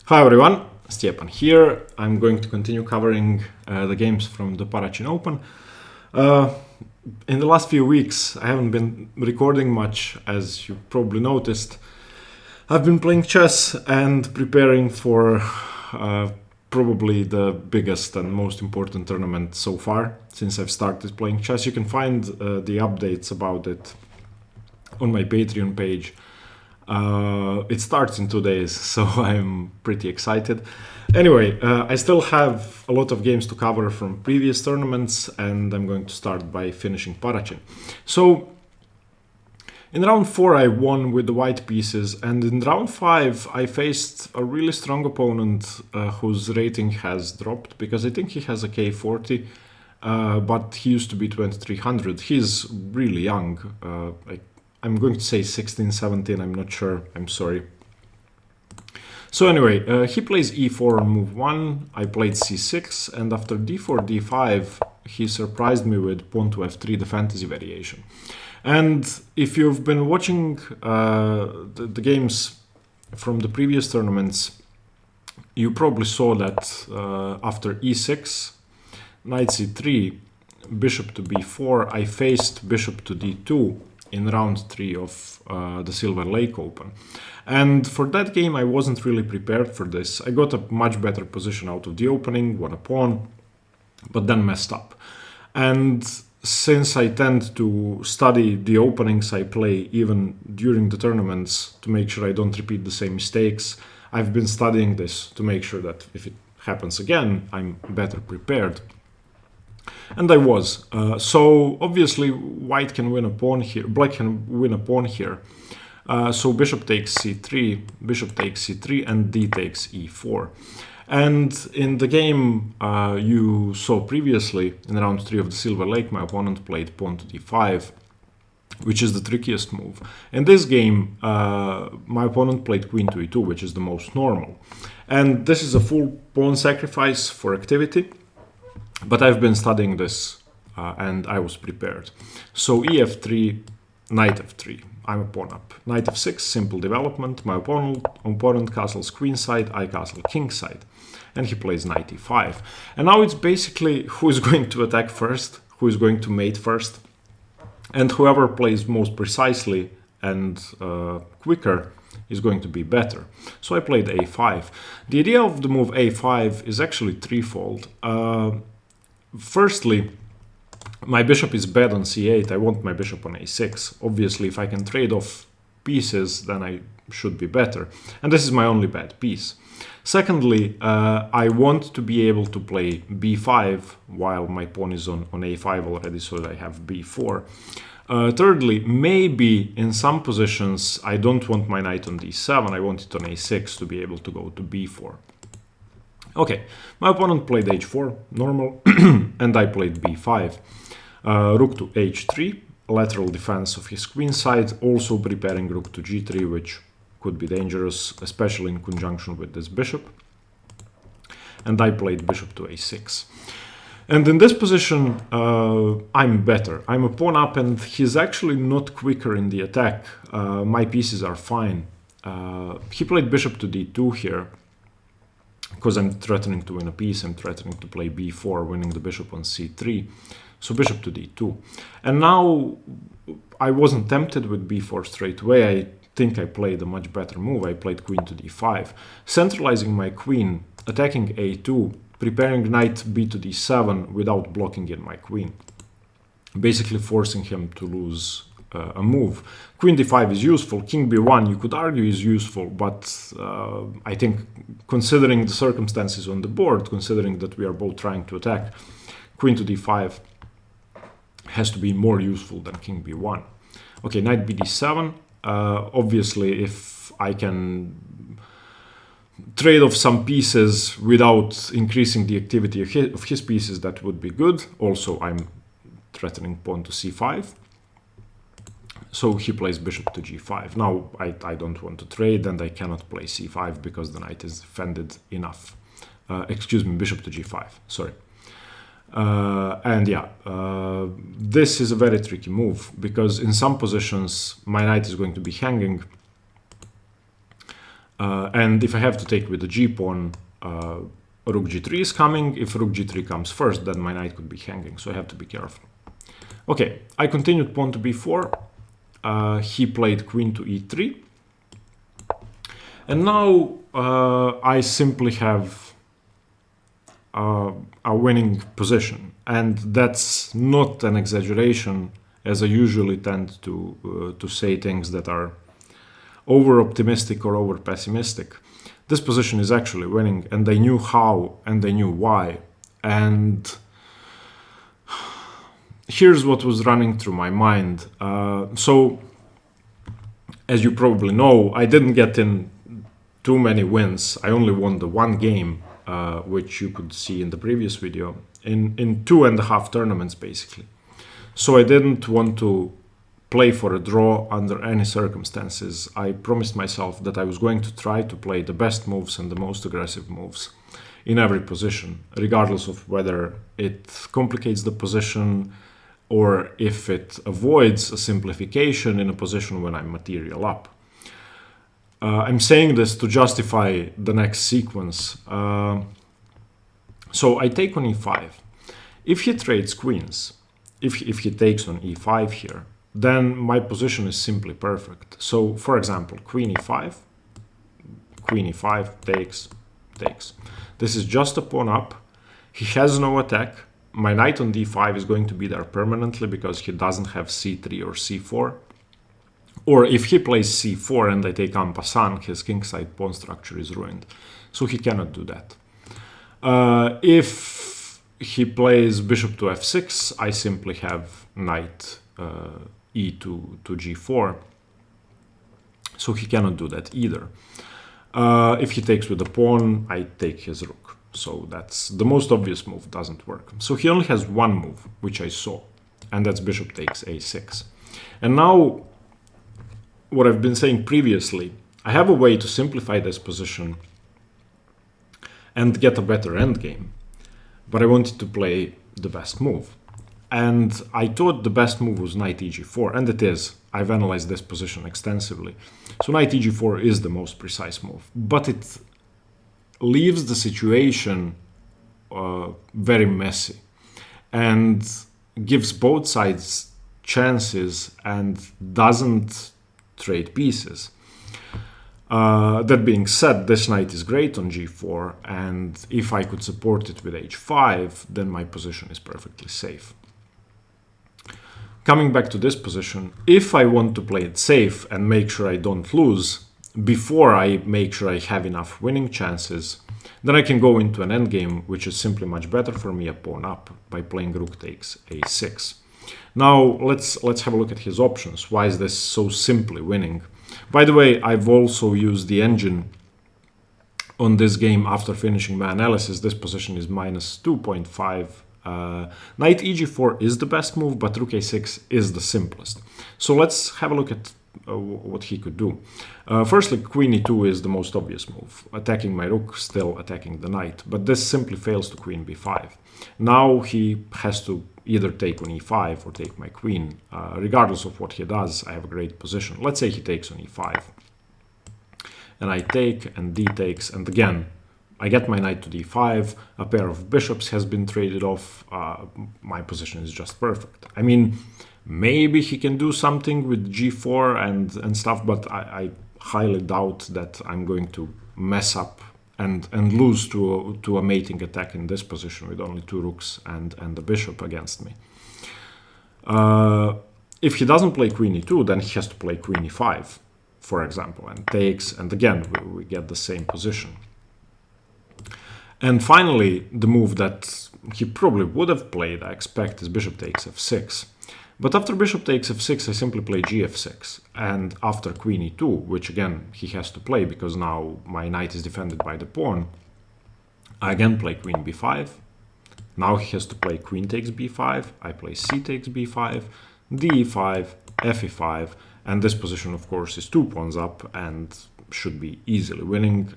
Hi everyone, Stjepan here. I'm going to continue covering the games from the Paraćin Open. In the last few weeks I haven't been recording much, as you probably noticed. I've been playing chess and preparing for probably the biggest and most important tournament so far since I've started playing chess. You can find the updates about it on my Patreon page. It starts in 2 days, so I'm pretty excited. Anyway, I still have a lot of games to cover from previous tournaments, and I'm going to start by finishing Paraćin. So, in round 4 I won with the white pieces, and in round 5 I faced a really strong opponent whose rating has dropped, because I think he has a K40, but he used to be 2300. He's really young, I'm going to say 16, 17, I'm not sure, I'm sorry. So anyway, he plays e4 on move 1, I played c6, and after d4, d5, he surprised me with pawn to f3, the fantasy variation. And if you've been watching the games from the previous tournaments, you probably saw that after e6, knight c3, bishop to b4, I faced bishop to d2, in round 3 of the Silver Lake Open. And for that game I wasn't really prepared for this. I got a much better position out of the opening, won a pawn, but then messed up. And since I tend to study the openings I play even during the tournaments to make sure I don't repeat the same mistakes, I've been studying this to make sure that if it happens again, I'm better prepared. And I was. So obviously white can win a pawn here, black can win a pawn here. So bishop takes c3, bishop takes c3, and d takes e4. And in the game you saw previously, in round 3 of the Silver Lake, my opponent played pawn to d5, which is the trickiest move. In this game, my opponent played queen to e2, which is the most normal. And this is a full pawn sacrifice for activity. But I've been studying this and I was prepared. So ef3, knight f3, I'm a pawn up. Knight f6, simple development. My opponent castles queenside, I castle kingside. And he plays knight e5. And now it's basically who is going to attack first, who is going to mate first. And whoever plays most precisely and quicker is going to be better. So I played a5. The idea of the move a5 is actually threefold. Firstly, my bishop is bad on c8, I want my bishop on a6. Obviously, if I can trade off pieces, then I should be better. And this is my only bad piece. Secondly, I want to be able to play b5 while my pawn is on a5 already, so that I have b4. Thirdly, maybe in some positions I don't want my knight on d7, I want it on a6 to be able to go to b4. Okay, my opponent played h4, normal, and I played b5. Rook to h3, lateral defense of his queen side, also preparing rook to g3, which could be dangerous, especially in conjunction with this bishop. And I played bishop to a6. And in this position, I'm better. I'm a pawn up, and he's actually not quicker in the attack. My pieces are fine. He played bishop to d2 here, because I'm threatening to win a piece, I'm threatening to play b4, winning the bishop on c3. So bishop to d2. And now I wasn't tempted with b4 straight away. I think I played a much better move. I played queen to d5, centralizing my queen, attacking a2, preparing knight b to d7 without blocking in my queen, basically forcing him to lose a move. Queen d5 is useful, king b1 you could argue is useful, but I think considering the circumstances on the board, considering that we are both trying to attack, queen to d5 has to be more useful than king b1. Okay, knight b d7. Obviously, if I can trade off some pieces without increasing the activity of his pieces, that would be good. Also, I'm threatening pawn to c5. So he plays bishop to g5. Now I don't want to trade, and I cannot play c5 because the knight is defended enough. Excuse me, bishop to g5, sorry. And yeah, this is a very tricky move, because in some positions my knight is going to be hanging, And if I have to take with the g-pawn, rook g3 is coming. If rook g3 comes first, then my knight could be hanging, so I have to be careful. Okay, I continued pawn to b4. He played queen to e3. And now I simply have a winning position. And that's not an exaggeration, as I usually tend to say things that are over-optimistic or over-pessimistic. This position is actually winning, and I knew how, and I knew why. And here's what was running through my mind. So, as you probably know, I didn't get in too many wins. I only won the one game, which you could see in the previous video, in 2.5 tournaments, basically. So I didn't want to play for a draw under any circumstances. I promised myself that I was going to try to play the best moves and the most aggressive moves in every position, regardless of whether it complicates the position or if it avoids a simplification in a position when I'm material up. I'm saying this to justify the next sequence. So I take on e5. If he trades queens, if he takes on e5 here, then my position is simply perfect. So, for example, queen e5, takes. This is just a pawn up. He has no attack. My knight on d5 is going to be there permanently because he doesn't have c3 or c4. Or if he plays c4 and I take en passant, his kingside pawn structure is ruined. So he cannot do that. If he plays bishop to f6, I simply have knight e to g4. So he cannot do that either. If he takes with the pawn, I take his rook. So that's the most obvious move, doesn't work. So he only has one move, which I saw, and that's bishop takes a6. And now, what I've been saying previously, I have a way to simplify this position and get a better endgame, but I wanted to play the best move. And I thought the best move was knight eg4, and it is. I've analyzed this position extensively. So knight eg4 is the most precise move, but it leaves the situation very messy and gives both sides chances and doesn't trade pieces. That being said, this knight is great on g4, and if I could support it with h5, then my position is perfectly safe. Coming back to this position, if I want to play it safe and make sure I don't lose, before I make sure I have enough winning chances, then I can go into an endgame, which is simply much better for me, a pawn up, by playing rook takes a6. Now, let's have a look at his options. Why is this so simply winning? By the way, I've also used the engine on this game after finishing my analysis. This position is minus 2.5. Knight eg4 is the best move, but rook a6 is the simplest. So let's have a look at what he could do. Firstly, queen e2 is the most obvious move. Attacking my rook, still attacking the knight. But this simply fails to queen b5. Now he has to either take on e5 or take my queen. Regardless of what he does, I have a great position. Let's say he takes on e5. And I take, and d takes, and again, I get my knight to d5, a pair of bishops has been traded off, my position is just perfect. I mean, maybe he can do something with g4 and stuff, but I highly doubt that I'm going to mess up and lose to a mating attack in this position with only two rooks and the bishop against me. If he doesn't play queen e2, then he has to play queen e5, for example, and takes, and again, we get the same position. And finally, the move that he probably would have played, I expect, is bishop takes f6. But after bishop takes f6, I simply play gf6. And after queen e2, which again, he has to play because now my knight is defended by the pawn, I again play queen b5. Now he has to play queen takes b5. I play c takes b5, d e5, f e5. And this position, of course, is 2 pawns up and should be easily winning.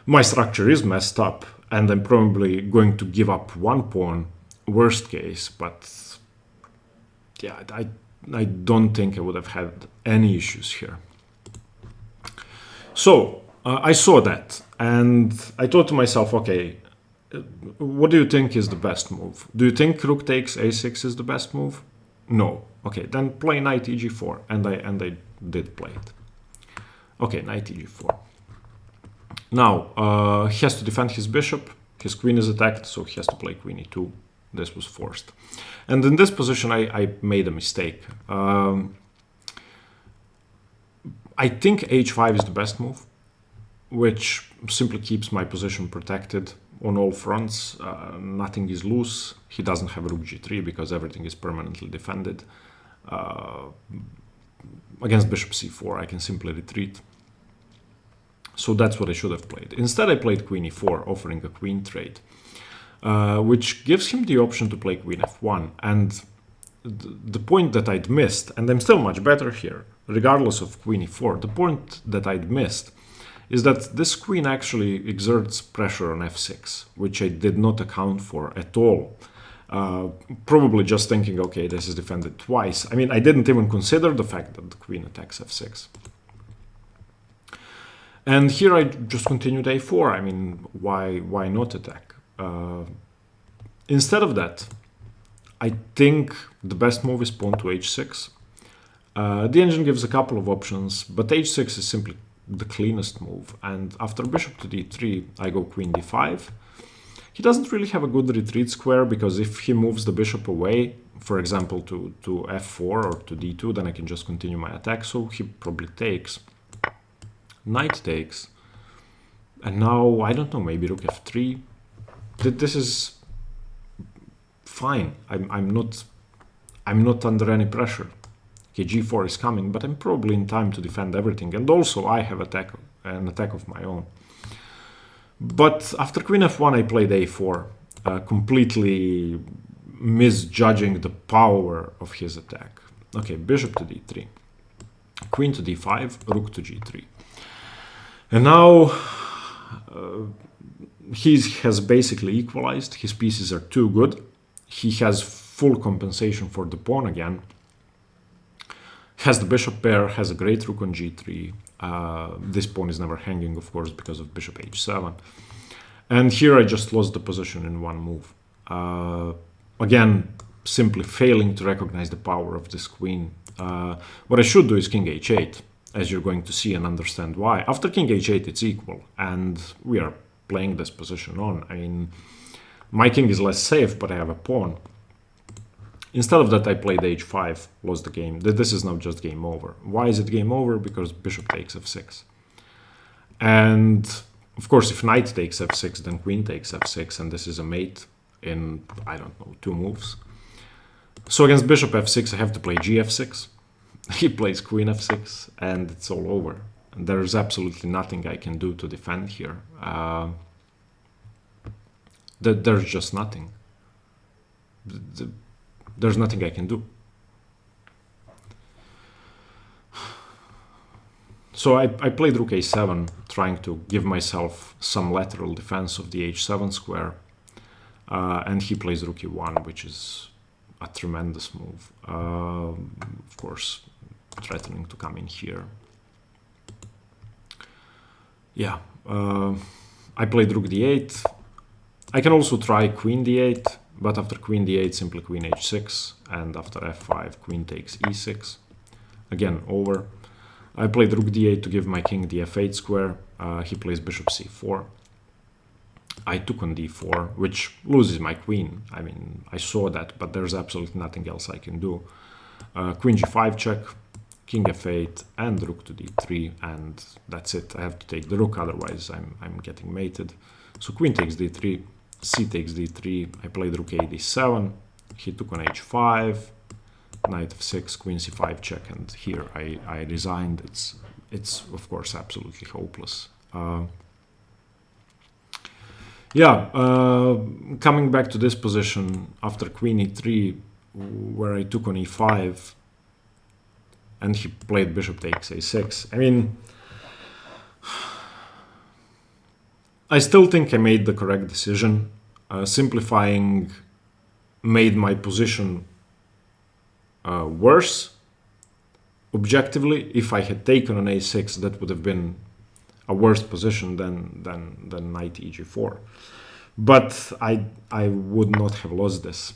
My structure is messed up, and I'm probably going to give up one pawn, worst case, but yeah, I don't think I would have had any issues here. So I saw that, and I thought to myself, okay, what do you think is the best move? Do you think rook takes a6 is the best move? No. Okay, then play knight eg4, and I did play it. Okay, knight eg4. Now he has to defend his bishop. His queen is attacked, so he has to play queen e2. This was forced, and in this position I made a mistake. I think h5 is the best move, which simply keeps my position protected on all fronts. Nothing is loose. He doesn't have rook g3 because everything is permanently defended. Against bishop c4 I can simply retreat. So that's what I should have played. Instead I played queen e4, offering a queen trade, which gives him the option to play queen f1. And the point that I'd missed, and I'm still much better here, regardless of queen e4, the point that I'd missed is that this queen actually exerts pressure on f6, which I did not account for at all. Probably just thinking, okay, this is defended twice. I mean, I didn't even consider the fact that the queen attacks f6. And here I just continued a4. I mean, why not attack? Instead of that, I think the best move is pawn to h6. The engine gives a couple of options, but h6 is simply the cleanest move. And after bishop to d3, I go queen d5. He doesn't really have a good retreat square, because if he moves the bishop away, for example, to f4 or to d2, then I can just continue my attack. So he probably takes. Knight takes. And now, I don't know, maybe rook f3. This is fine. I'm not under any pressure. Okay, g4 is coming, but I'm probably in time to defend everything. And also I have an attack of my own. But after queen f1 I played a4, completely misjudging the power of his attack. Okay, bishop to d3, queen to d5, rook to g3. And now he has basically equalized. His pieces are too good. He has full compensation for the pawn again. Has the bishop pair, has a great rook on g3. This pawn is never hanging, of course, because of bishop h7. And here I just lost the position in one move. Again, simply failing to recognize the power of this queen. What I should do is king h8, as you're going to see and understand why. After king h8, it's equal, and we are playing this position on. I mean, my king is less safe, but I have a pawn. Instead of that, I played h5, lost the game. This is now just game over. Why is it game over? Because bishop takes f6. And, of course, if knight takes f6, then queen takes f6, and this is a mate in, I don't know, 2 moves. So against bishop f6, I have to play gf6. He plays queen f6, and it's all over. And there's absolutely nothing I can do to defend here. There's just nothing. There's nothing I can do. So I played rook a7, trying to give myself some lateral defense of the h7 square. And he plays rook e1, which is a tremendous move. Of course, threatening to come in here. Yeah, I played rook d8. I can also try queen d8, but after queen d8, simply queen h6, and after f5, queen takes e6. Again, over. I played rook d8 to give my king the f8 square. He plays bishop c4. I took on d4, which loses my queen. I mean, I saw that, but there's absolutely nothing else I can do. Queen g5 check, king f8, and rook to d3, and that's it. I have to take the rook, otherwise I'm getting mated. So queen takes d3, c takes d3. I played rook a d7. He took on h5, knight f6, queen c5 check, and here I resigned. It's of course absolutely hopeless. Coming back to this position after queen e3, where I took on e5, and he played bishop takes a6. I mean, I still think I made the correct decision. Simplifying made my position worse. Objectively, if I had taken on a6, that would have been a worse position than knight eg4. But I would not have lost this.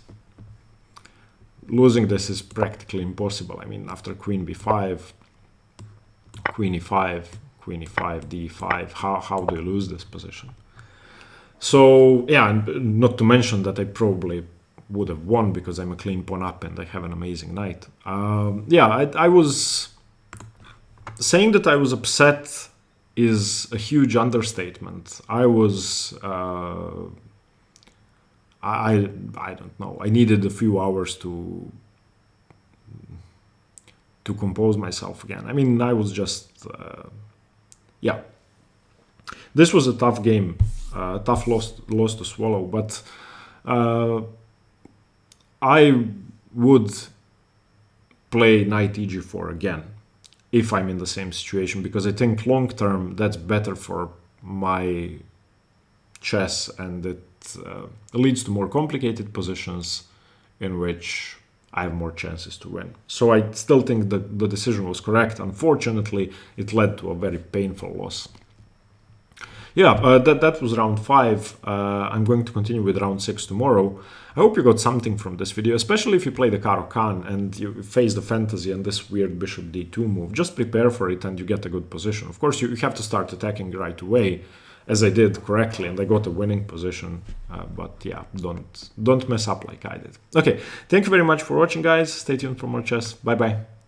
Losing this is practically impossible. I mean, after queen b5, queen e5, queen e5, d5, how do you lose this position? So yeah, and not to mention that I probably would have won because I'm a clean pawn up and I have an amazing knight. Yeah, I was saying that I was upset is a huge understatement. I was I don't know. I needed a few hours to compose myself again. I mean, I was just yeah. This was a tough game, tough loss to swallow, but I would play knight eg4 again if I'm in the same situation, because I think long term that's better for my chess, and it leads to more complicated positions in which I have more chances to win. So I still think that the decision was correct. Unfortunately, it led to a very painful loss. Yeah, that was round 5. I'm going to continue with round 6 tomorrow. I hope you got something from this video, especially if you play the Caro-Kann and you face the fantasy and this weird bishop d2 move. Just prepare for it and you get a good position. Of course, you have to start attacking right away, as I did correctly, and I got a winning position. But yeah, don't mess up like I did. Okay, thank you very much for watching, guys. Stay tuned for more chess. Bye-bye.